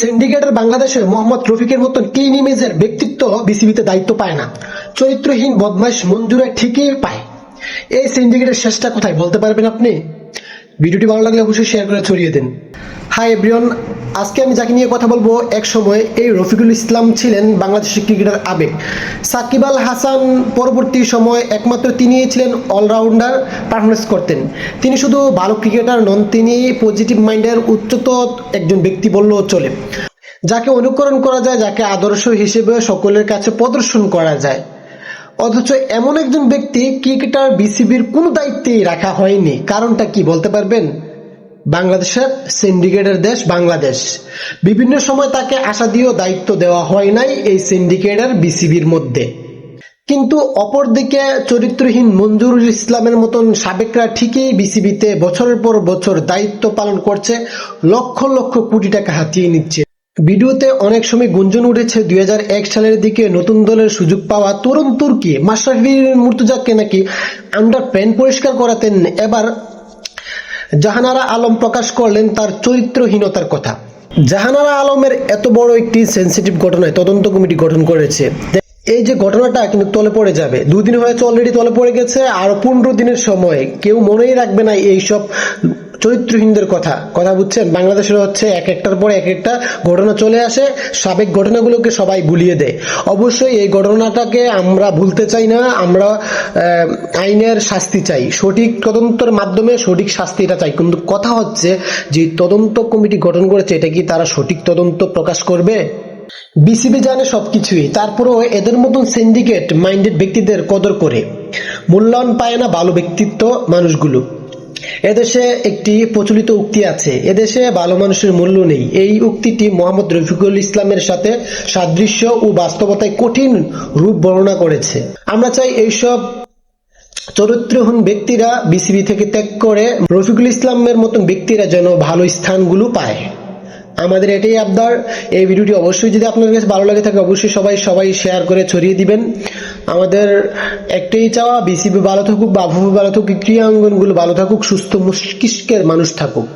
সিন্ডিকেটের বাংলাদেশে মোহাম্মদ রফিকের মতন ক্লিন ইমেজের ব্যক্তিত্ব বিসিবিতে দায়িত্ব পায় না। চরিত্রহীন বদমাইশ মঞ্জুরা ঠিকই পায়। এই সিন্ডিকেটের শেষটা কোথায় বলতে পারবেন আপনি? ভিডিওটি ভালো লাগলে অবশ্যই শেয়ার করে ছড়িয়ে দিন। হাই এভরিওয়ান, আজকে আমি যাকে নিয়ে কথা বলবো, এক সময় এই রফিকুল ইসলাম ছিলেন বাংলাদেশের ক্রিকেটার আবেগ। সাকিব আল হাসান পরবর্তী সময় একমাত্র তিনিই ছিলেন অলরাউন্ডার পারফরমেন্স করতেন। তিনি শুধু ভালো ক্রিকেটার নন, তিনি পজিটিভ মাইন্ডের উচ্চতর একজন ব্যক্তি বললেও চলে, যাকে অনুকরণ করা যায়, যাকে আদর্শ হিসেবে সকলের কাছে প্রদর্শন করা যায়। অথচ এমন একজন ব্যক্তি ক্রিকেটার বিসিবির কোনো দায়িত্বেই রাখা হয়নি। কারণটা কি বলতে পারবেন? বাংলাদেশের সিন্ডিকেটের দেশ বাংলাদেশ। বিভিন্ন সময় তাকে আশা দিয়েও দায়িত্ব দেওয়া হয় নাই এই সিন্ডিকেটের বিসিবির মধ্যে। কিন্তু অপরদিকে চরিত্রহীন মঞ্জুরুল ইসলামের মতন সাবেকরা ঠিকই বিসিবিতে বছরের পর বছর দায়িত্ব পালন করছে, লক্ষ লক্ষ কোটি টাকা হাতিয়ে নিচ্ছে। ভিডিওতে অনেক সময় গুঞ্জন উঠেছে 2001 সালের দিকে নতুন দলের সুযোগ পাওয়া তরুণ তুর্কি মাশরাফি মুর্তজাকে নাকি আন্ডার প্যান্ট পরিষ্কার করাতেন। এবার জাহানারা আলম প্রকাশ করলেন তার চরিত্রহীনতার কথা। জাহানারা আলমের এত বড় একটি সেন্সিটিভ ঘটনায় তদন্ত কমিটি গঠন করেছে। এই যে ঘটনাটা কিন্তু তলে পড়ে যাবে, 2 দিন হয়েছে অলরেডি তলে পড়ে গেছে, আর 15 দিনের সময় কেউ মনেই রাখবে না এইসব চরিত্রহীনদের কথা বুঝছেন? বাংলাদেশের হচ্ছে এক একটার পর এক একটা ঘটনা চলে আসে, সাবেক ঘটনাগুলোকে সবাই ভুলিয়ে দেয়। অবশ্যই এই ঘটনাটাকে আমরা ভুলতে চাই না, আমরা আইনের শাস্তি চাই, সঠিক তদন্তের মাধ্যমে সঠিক শাস্তিটা চাই। কিন্তু কথা হচ্ছে যে তদন্ত কমিটি গঠন করেছে, এটা কি তারা সঠিক তদন্ত প্রকাশ করবে? বিসিবি জানে সবকিছুই, তারপরেও এদের মতন সিন্ডিকেট মাইন্ডেড ব্যক্তিদের কদর করে মূল্যায়ন পায় না ভালো ব্যক্তিত্ব মানুষগুলো। এদেশে একটি প্রচলিত উক্তি আছে, এদেশে ভালো মানুষের মূল্য নেই। এই উক্তিটি মোহাম্মদ রফিকুল ইসলামের সাথে সাদৃশ্য ও বাস্তবতায় কঠিন রূপ বর্ণনা করেছে। আমরা চাই এইসব চরিত্রহীন ব্যক্তিরা বিসিবি থেকে ত্যাগ করে রফিকুল ইসলামের মতন ব্যক্তিরা যেন ভালো স্থানগুলো পায়। আমাদের এটাই আবদার। এই ভিডিওটি অবশ্যই যদি আপনার কাছে ভালো লাগে থাকে অবশ্যই সবাই শেয়ার করে ছড়িয়ে দিবেন। আমাদের একটাই চাওয়া, বিসিবি ভালো থাকুক, বাফুফে ভালো থাকুক, ক্রীড়াঙ্গনগুলো ভালো থাকুক, সুস্থ মস্তিষ্কের মানুষ থাকুক।